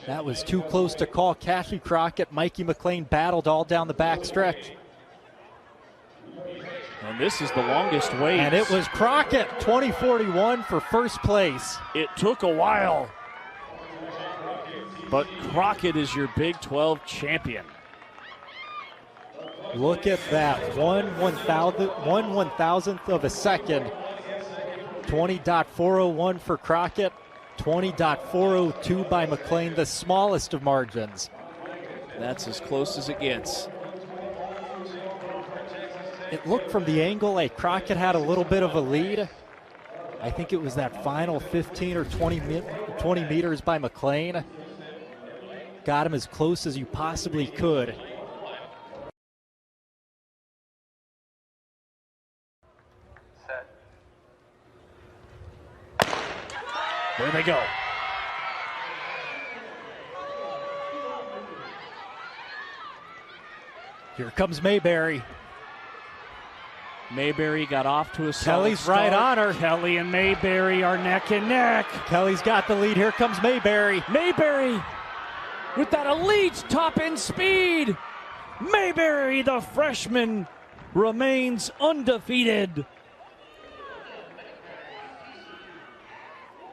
That was too close to call. Kashie Crockett, Mikey McLean battled all down the backstretch. And this is the longest wait. And it was Crockett, 2041 for first place. It took a while. But Crockett is your Big 12 champion. Look at that, 1/1000th of a second. 20.401 for Crockett. 20.402 by McLean, the smallest of margins. That's as close as it gets. It looked from the angle like Crockett had a little bit of a lead. I think it was that final 15 or 20 meters by McLean. Got him as close as you possibly could. There they go. Here comes Mayberry. Mayberry got off to a solid Kelly's start. right on her. Kelly and Mayberry are neck and neck. Kelly's got the lead. Here comes Mayberry. Mayberry with that elite top end speed. Mayberry, the freshman, remains undefeated.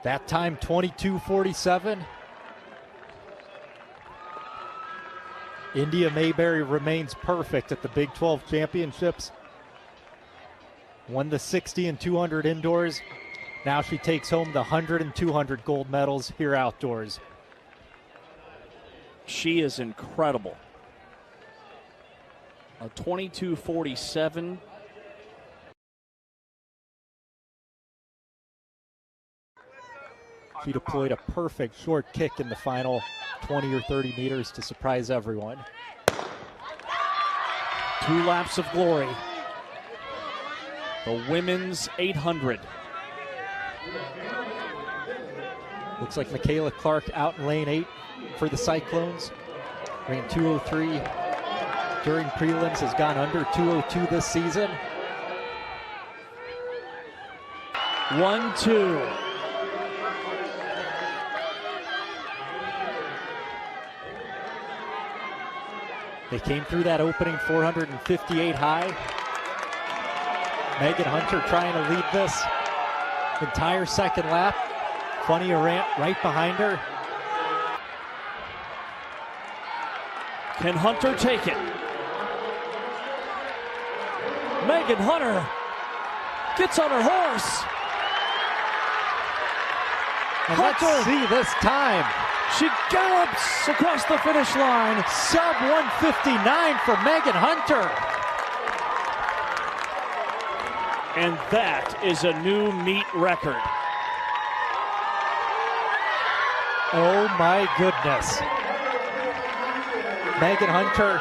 That time 22:47. India Mayberry remains perfect at the Big 12 Championships. Won the 60 and 200 indoors. Now she takes home the 100 and 200 gold medals here outdoors. She is incredible. A 22:47. She deployed a perfect short kick in the final 20 or 30 meters to surprise everyone. 2 laps of glory. The women's 800. Looks like Michaela Clark out in lane 8 for the Cyclones. Ran 2:03 during prelims, has gone under 2:02 this season. 1-2. They came through that opening 458 high. Megan Hunter trying to lead this entire second lap. Funny Arant right behind her. Can Hunter take it? Megan Hunter gets on her horse. And let's see this time. She gallops across the finish line. Sub 159 for Megan Hunter. And that is a new meet record. Oh my goodness. Megan Hunter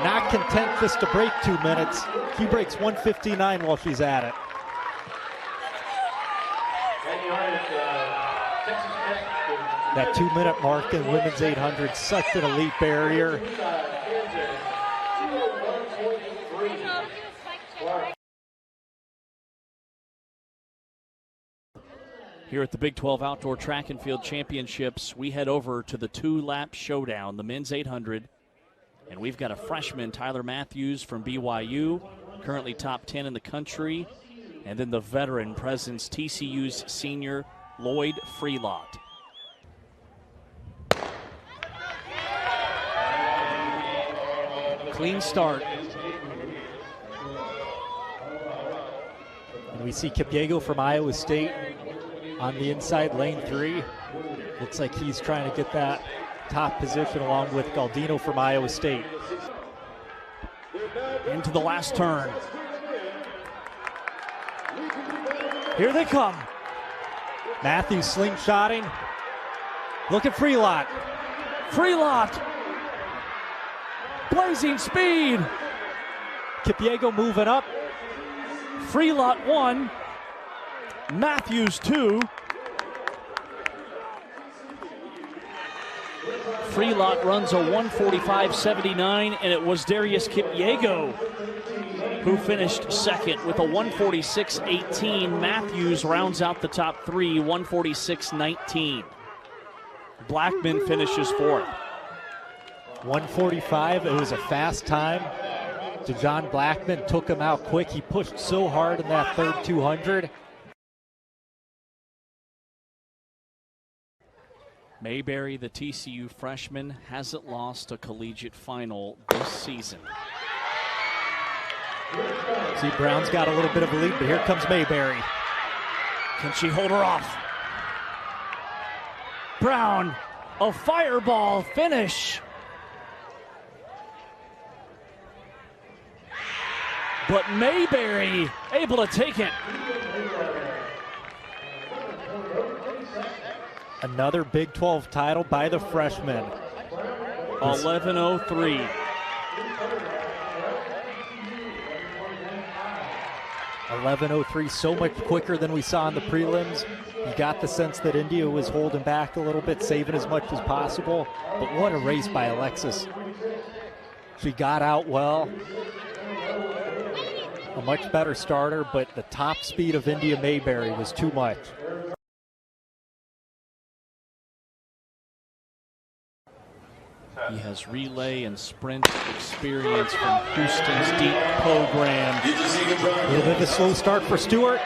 not content just to break 2 minutes. She breaks 159 while she's at it. That 2 minute mark in women's 800, such an elite barrier. Here at the Big 12 Outdoor Track and Field Championships, we head over to the 2-lap showdown, the men's 800. And we've got a freshman, Tyler Matthews from BYU, currently top 10 in the country. And then the veteran presents TCU's senior, Lloyd Frilot. Clean start. And we see Kipiego from Iowa State on the inside, lane 3. Looks like he's trying to get that top position along with Galdino from Iowa State. Into the last turn. Here they come. Matthews slingshotting. Look at Frilot. Frilot. Blazing speed. Kipiego moving up. Frilot 1. Matthews 2. Frilot runs a 1:45.79, and it was Darius Kipiego who finished second with a 1:46.18. Matthews rounds out the top 3, 1:46.19. Blackman finishes fourth. 1:45, it was a fast time. DeJohn Blackman took him out quick. He pushed so hard in that third 200. Mayberry, the TCU freshman, hasn't lost a collegiate final this season. See, Brown's got a little bit of a lead, but here comes Mayberry. Can she hold her off? Brown, a fireball finish. But Mayberry able to take it. Another Big 12 title by the freshman. 11:03. 11:03, so much quicker than we saw in the prelims. You got the sense that India was holding back a little bit, saving as much as possible. But what a race by Alexis. She got out well. A much better starter, but the top speed of India Mayberry was too much. He has relay and sprint experience from Houston's deep program. A little bit of a slow start for Stewart.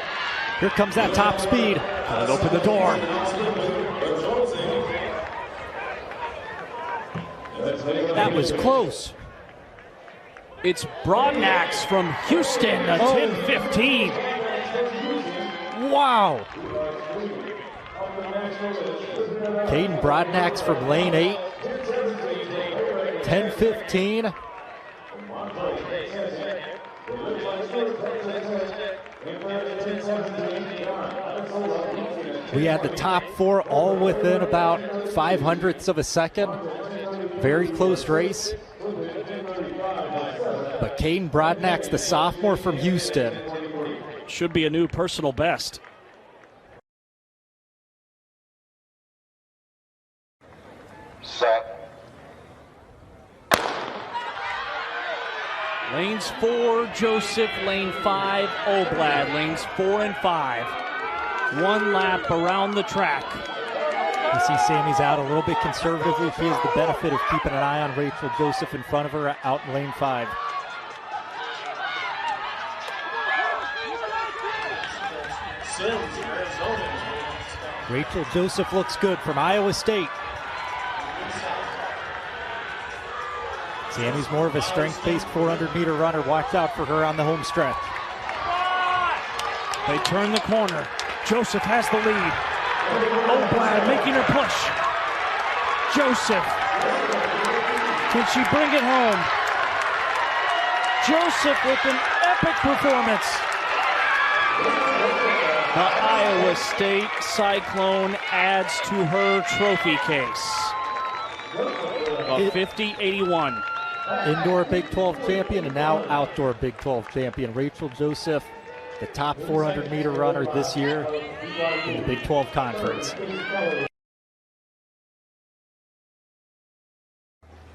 Here comes that top speed. Can open the door. That was close. It's Broadnax from Houston, a 10:15. Wow. Cayden Broadnax from lane 8. 10:15. We had the top 4 all within about 0.05 of a second. Very close race. But Cayden Broadnax, the sophomore from Houston. Should be a new personal best. Set. Lanes 4, Joseph. Lane 5, Oblad. Lanes 4 and 5. One lap around the track. You see Sammy's out a little bit conservatively. She has the benefit of keeping an eye on Rachel Joseph in front of her out in lane 5. Rachel Joseph looks good from Iowa State. Sammy's more of a strength-based 400-meter runner. Watch out for her on the home stretch. They turn the corner. Joseph has the lead. Oblad making her push. Joseph. Can she bring it home? Joseph with an epic performance. The Iowa State Cyclone adds to her trophy case. A 50-81. Indoor Big 12 champion and now outdoor Big 12 champion. Rachel Joseph, the top 400-meter runner this year in the Big 12 Conference.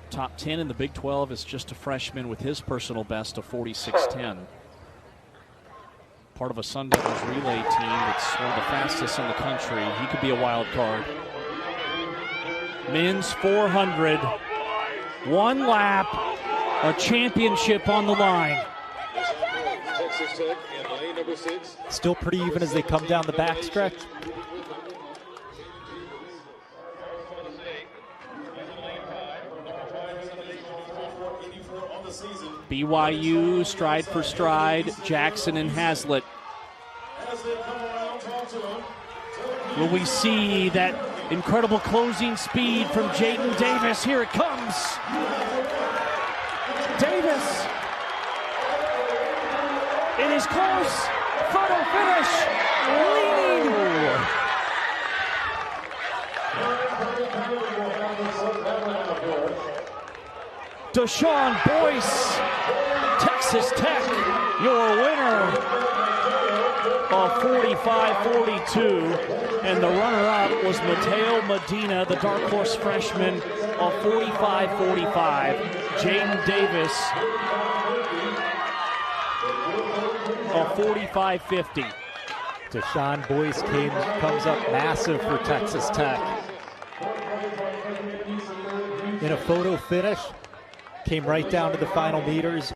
Top 10 in the Big 12 is just a freshman with his personal best of 46.10. Part of a Sun Devils relay team that's one of the fastest in the country. He could be a wild card. Men's 400. One lap. A championship on the line. Still pretty even as they come down the backstretch. BYU stride for stride. Jackson and Hazlitt. Will we see that incredible closing speed from Jaden Davis? Here it comes. Davis. It is close. Photo finish. Leading. DeSean Boyce, Texas Tech, your winner of 45-42. And the runner-up was Mateo Medina, the dark horse freshman, of 45-45. Jaden Davis of 45-50. DeSean Boyce comes up massive for Texas Tech. In a photo finish, came right down to the final meters.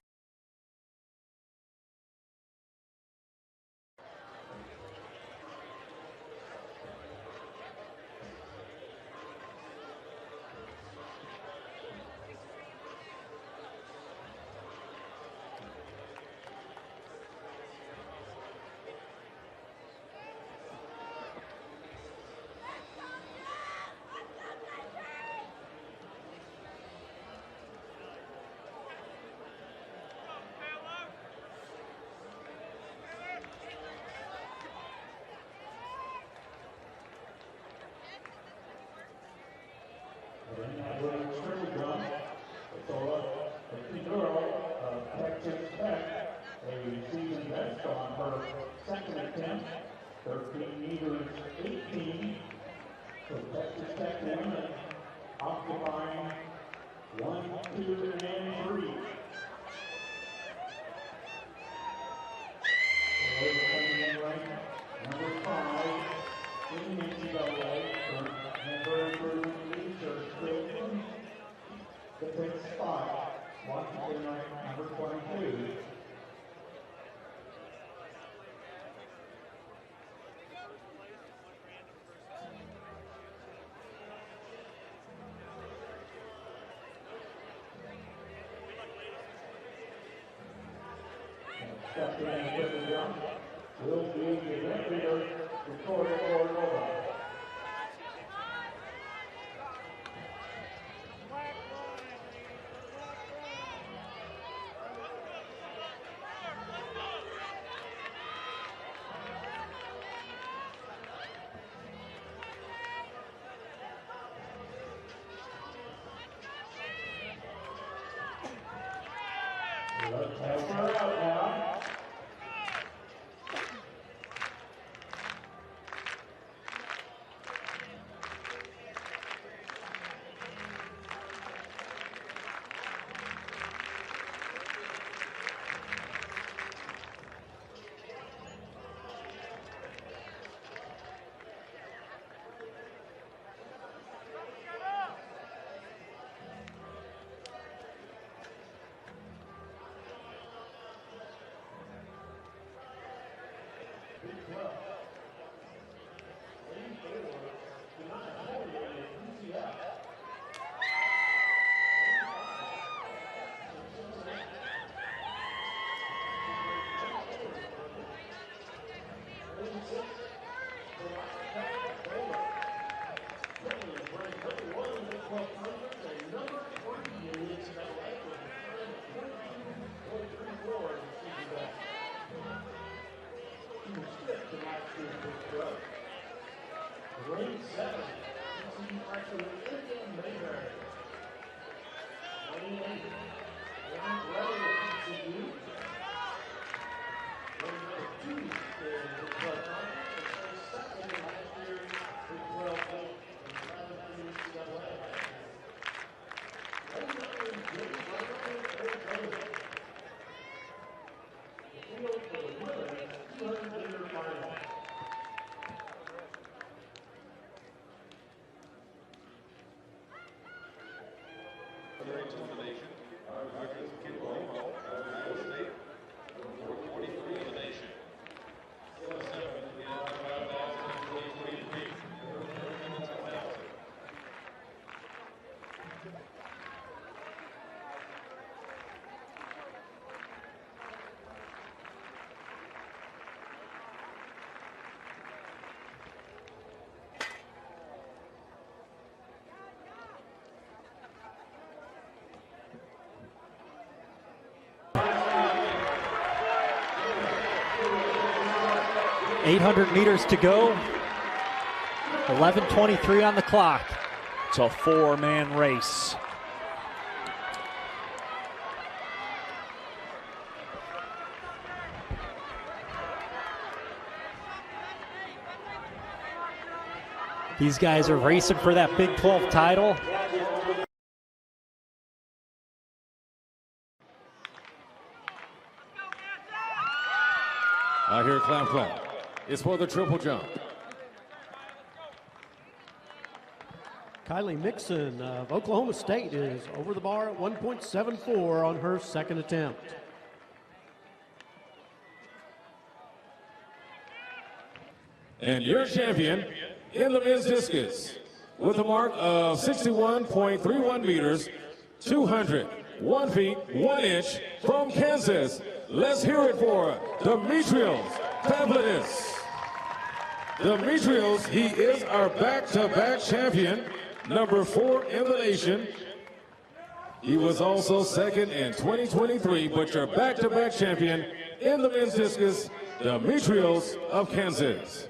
Second attempt, 13 meters 18. So Texas Tech women occupying 1, 2, and 3. Coming in right, number 5 in the NCAA for Jhavor Leader the pick spot. Washington right, number 22. Stepping in with the jump will be the event leader, Corrigan. Let's help her out now. .800 meters to go. 11:23 on the clock. It's a four-man race. These guys are racing for that Big 12 title. I hear clap, clap. It's for the triple jump. Kylie Mixon of Oklahoma State is over the bar at 1.74 on her second attempt. And your champion in the men's discus with a mark of 61.31 meters, 201 feet, 1 inch from Kansas. Let's hear it for Dimitrios Pavlidis. Dimitrios, he is our back-to-back champion, number 4 in the nation. He was also second in 2023, but your back-to-back champion in the men's discus, Dimitrios of Kansas.